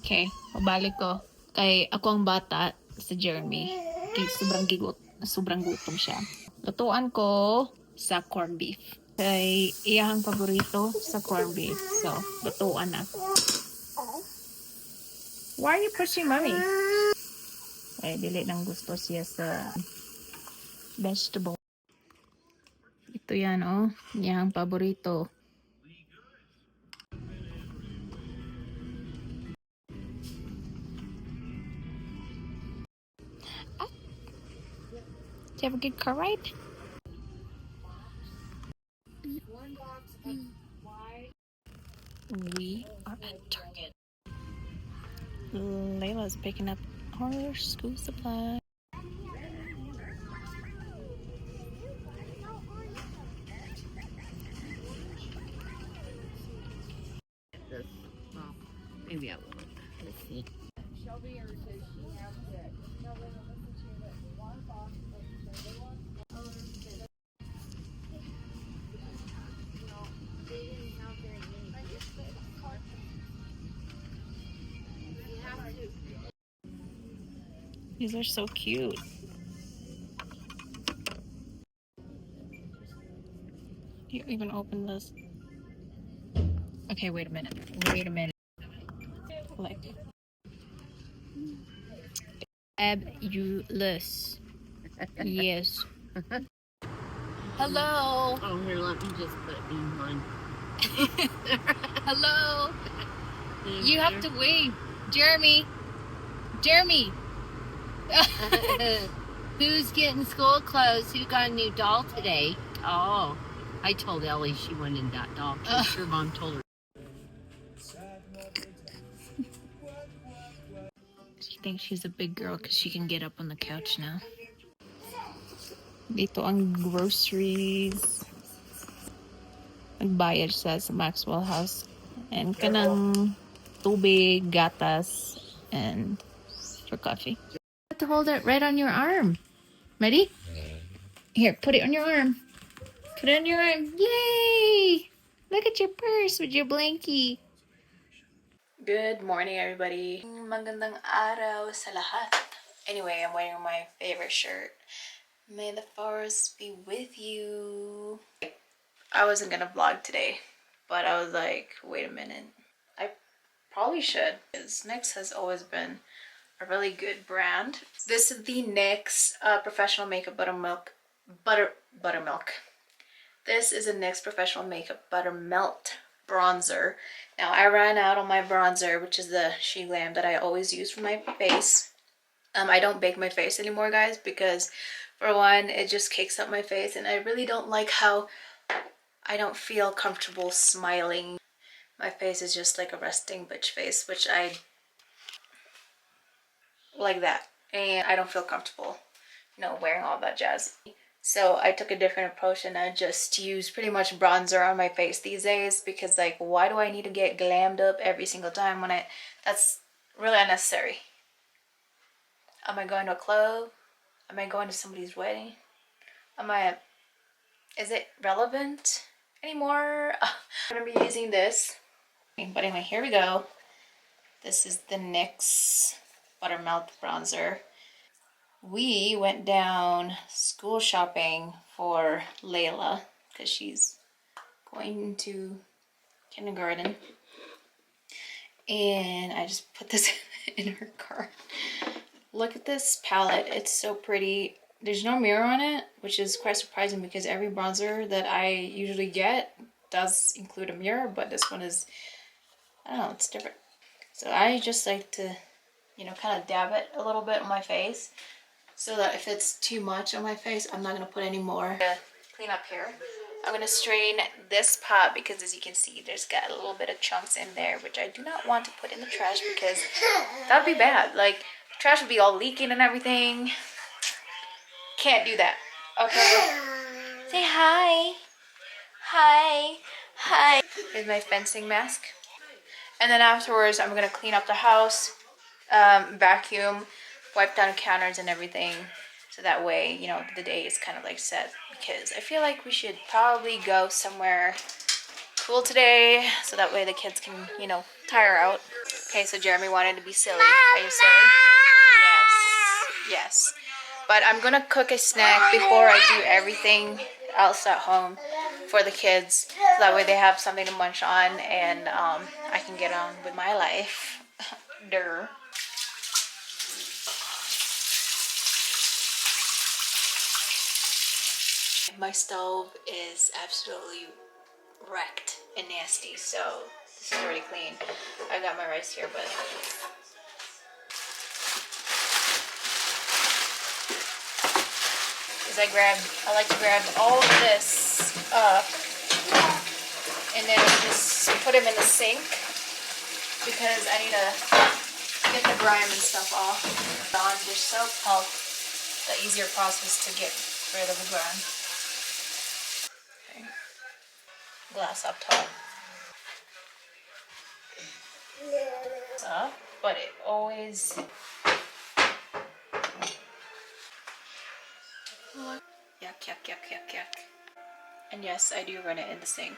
Okay, pabalik ko. Kay ako ang bata sa Jeremy. Kay sobrang gutom siya. Lutuan ko sa corned beef. Kay iyahang paborito sa corned beef. So, lutuan na. Why are you pushing mommy? Ay, dili nang gusto siya sa vegetable. Ito yan, oh. Iyahang paborito. Do you have a good car ride? We are at Target. Layla's picking up our school supplies. This, well, maybe I will. Let's see. These are so cute. You even open this. Okay, wait a minute. Like fabulous. Yes. Hello. Oh, here, let me just put it in mine. Hello. You have to wave. Jeremy. Who's getting school clothes? Who got a new doll today? Oh, I told Ellie she went in that doll. I'm sure Mom told her. She thinks she's a big girl because she can get up on the couch now. Dito ang groceries. Nagbayad siya sa Maxwell House. And kanang tubig, gatas, and for coffee. You have to hold it right on your arm. Ready? Here, put it on your arm. Put it on your arm. Yay! Look at your purse with your blankie. Good morning, everybody. Magandang araw sa lahat. Anyway, I'm wearing my favorite shirt. May the force be with you. I wasn't gonna vlog today, but I was like, wait a minute. I probably should, because NYX has always been a really good brand. This is the NYX Professional Makeup Buttermilk. This is a NYX Professional Makeup Buttermelt bronzer. Now I ran out on my bronzer, which is the She Glam that I always use for my face. I don't bake my face anymore, guys, because for one, it just cakes up my face, and I really don't like how I don't feel comfortable smiling. My face is just like a resting bitch face, which I like that, and I don't feel comfortable, you know, wearing all that jazz. So I took a different approach, and I just use pretty much bronzer on my face these days, because like, why do I need to get glammed up every single time when that's really unnecessary. Am I going to a club? Am I going to somebody's wedding? Is it relevant anymore? I'm gonna be using this. But anyway, here we go. This is the NYX Buttermelt bronzer. We went down school shopping for Layla because she's going to kindergarten. And I just put this in her car. Look at this palette. It's so pretty. There's no mirror on it, which is quite surprising because every bronzer that I usually get does include a mirror, but this one is, I don't know, it's different. So I just like to, you know, kind of dab it a little bit on my face so that if it's too much on my face, I'm not going to put any more. Clean up here. I'm going to strain this pot because, as you can see, there's got a little bit of chunks in there, which I do not want to put in the trash because that would be bad. Like, trash would be all leaking and everything. Can't do that. Okay. Say hi. Hi. Hi. Here's my fencing mask. And then afterwards, I'm going to clean up the house, vacuum, wipe down counters and everything. So that way, you know, the day is kind of like set. Because I feel like we should probably go somewhere cool today. So that way the kids can, you know, tire out. Okay, so Jeremy wanted to be silly. Are you silly? Yes. Yes. But I'm gonna cook a snack before I do everything else at home for the kids. So that way they have something to munch on and I can get on with my life. Durr. My stove is absolutely wrecked and nasty, so this is already clean. I got my rice here, but I like to grab all of this up and then just put them in the sink because I need to get the grime and stuff off. On dish soap help the easier process to get rid of the grime. Okay. Glass up top. Up, but it always yuck, yuck, yuck, yuck, yuck. And yes, I do run it in the sink.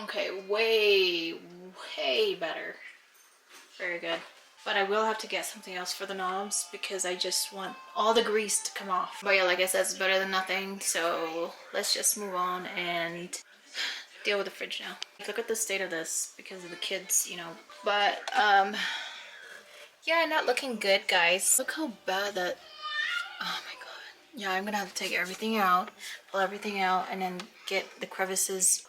Okay, way better. Very good. But I will have to get something else for the knobs because I just want all the grease to come off. But yeah, like I said, it's better than nothing. So let's just move on and deal with the fridge now. Look at the state of this because of the kids, you know. But yeah, not looking good, guys. Look how bad that, oh my god. Yeah, I'm gonna have to take everything out, pull everything out, and then get the crevices.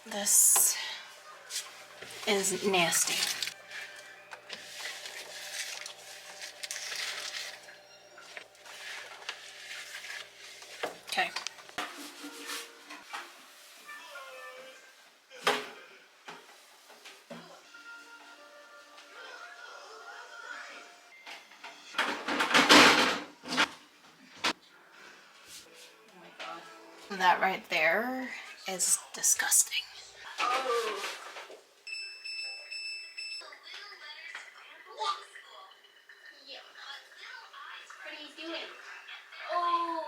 This is nasty. Okay. That right there is disgusting. Oh. What are you doing? Oh.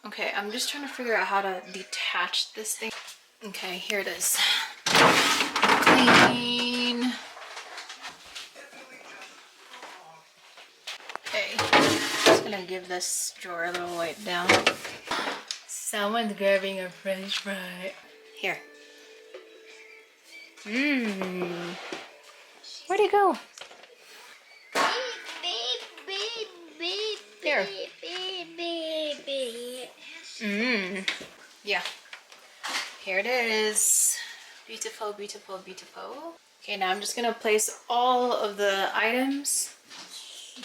Okay, I'm just trying to figure out how to detach this thing. Okay, here it is. Clean. Okay, just gonna give this drawer a little wipe down. Someone's grabbing a french fry. Here. Mmm. Where'd he go? Here. Mmm. Yeah. Here it is. Beautiful, beautiful, beautiful. Okay, now I'm just gonna place all of the items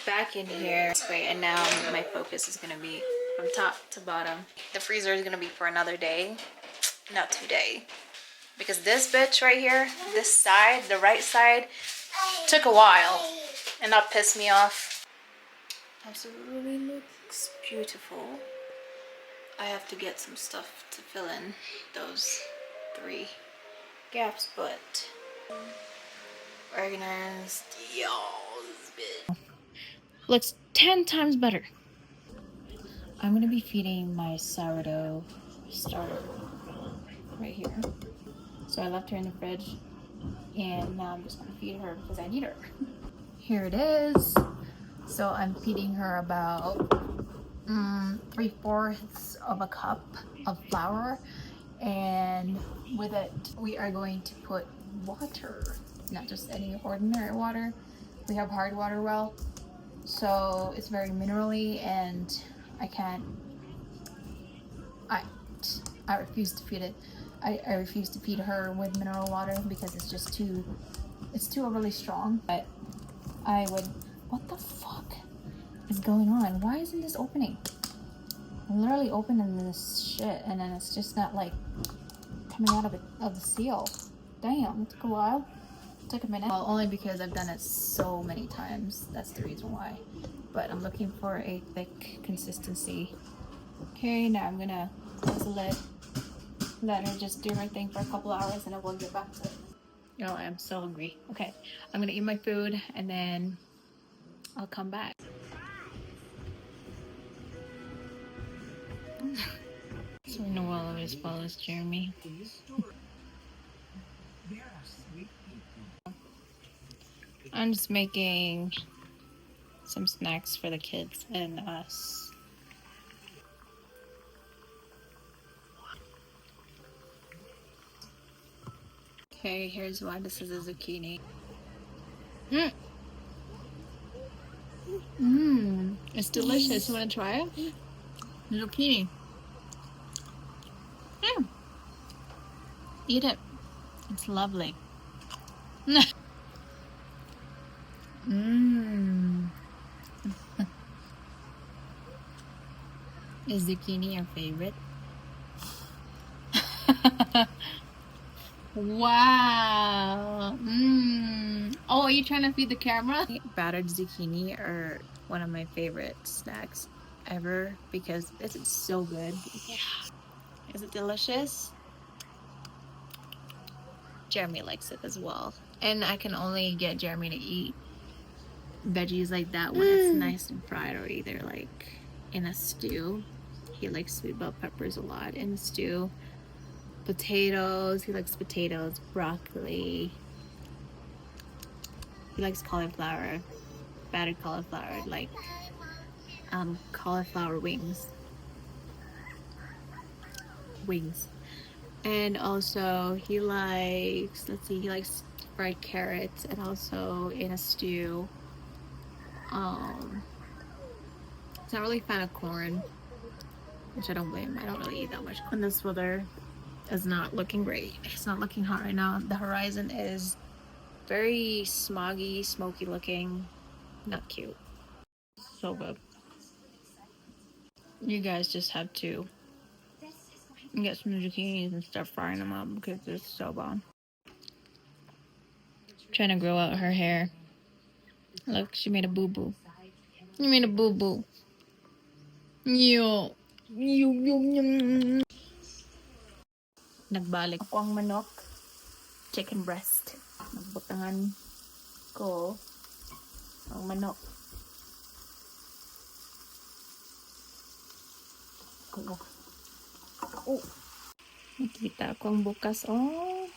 back in here. Wait, and now my focus is gonna be from top to bottom. The freezer is gonna be for another day, not today. Because this bitch right here, this side, the right side, took a while. And that pissed me off. Absolutely looks beautiful. I have to get some stuff to fill in those 3 Gaps, but organized. Looks 10 times better. I'm gonna be feeding my sourdough starter right here. So I left her in the fridge, and now I'm just gonna feed her because I need her. Here it is. So I'm feeding her about 3/4 of a cup of flour, and with it we are going to put water, not just any ordinary water. We have hard water well, so it's very minerally, and I refuse to feed it. I refuse to feed her with mineral water because it's just too overly strong. But I would. What the fuck is going on? Why isn't this opening? I'm literally opening this shit, and then it's just not like coming out of the seal. Damn, it took a while. It took a minute. Well, only because I've done it so many times. That's the reason why. But I'm looking for a thick consistency. Okay, now I'm gonna close the lid. Let her just do her thing for a couple hours, and then we'll get back to it. Oh, I'm so hungry. Okay, I'm gonna eat my food, and then I'll come back. So Noel always follows Jeremy. I'm just making some snacks for the kids and us. Okay, here's why this is a zucchini. It's delicious. You want to try it? Zucchini. Eat it. It's lovely. Is zucchini your favorite? Wow. Oh, are you trying to feed the camera? Battered zucchini are one of my favorite snacks ever because it's so good. Yeah. Is it delicious? Jeremy likes it as well. And I can only get Jeremy to eat veggies like that when it's nice and fried, or either like in a stew. He likes sweet bell peppers a lot in the stew. Potatoes, he likes potatoes, broccoli. He likes cauliflower, battered cauliflower, like cauliflower wings. And also he likes, he likes fried carrots, and also in a stew. He's not really a fan of corn, which I don't blame him. I don't really eat that much corn. And this weather is not looking great. It's not looking hot right now. The horizon is very smoggy, smoky looking. Not cute. So good. You guys just have to get some zucchinis and start frying them up because it's so bomb. Trying to grow out her hair. Look, she made a boo-boo. You made a boo-boo. Yo. Nagbalik ako ang manok. Chicken breast. Nagbutangan ko ang manok. Oh. Nakita ko ang bukas. Oh.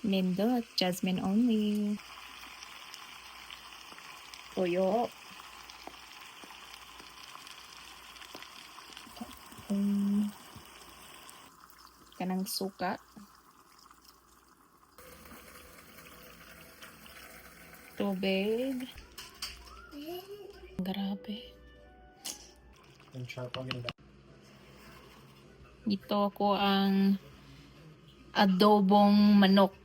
Nindot. Jasmine only. Toyo. Kanang suka. Tubig. Grabe. Ito ako ang adobong manok.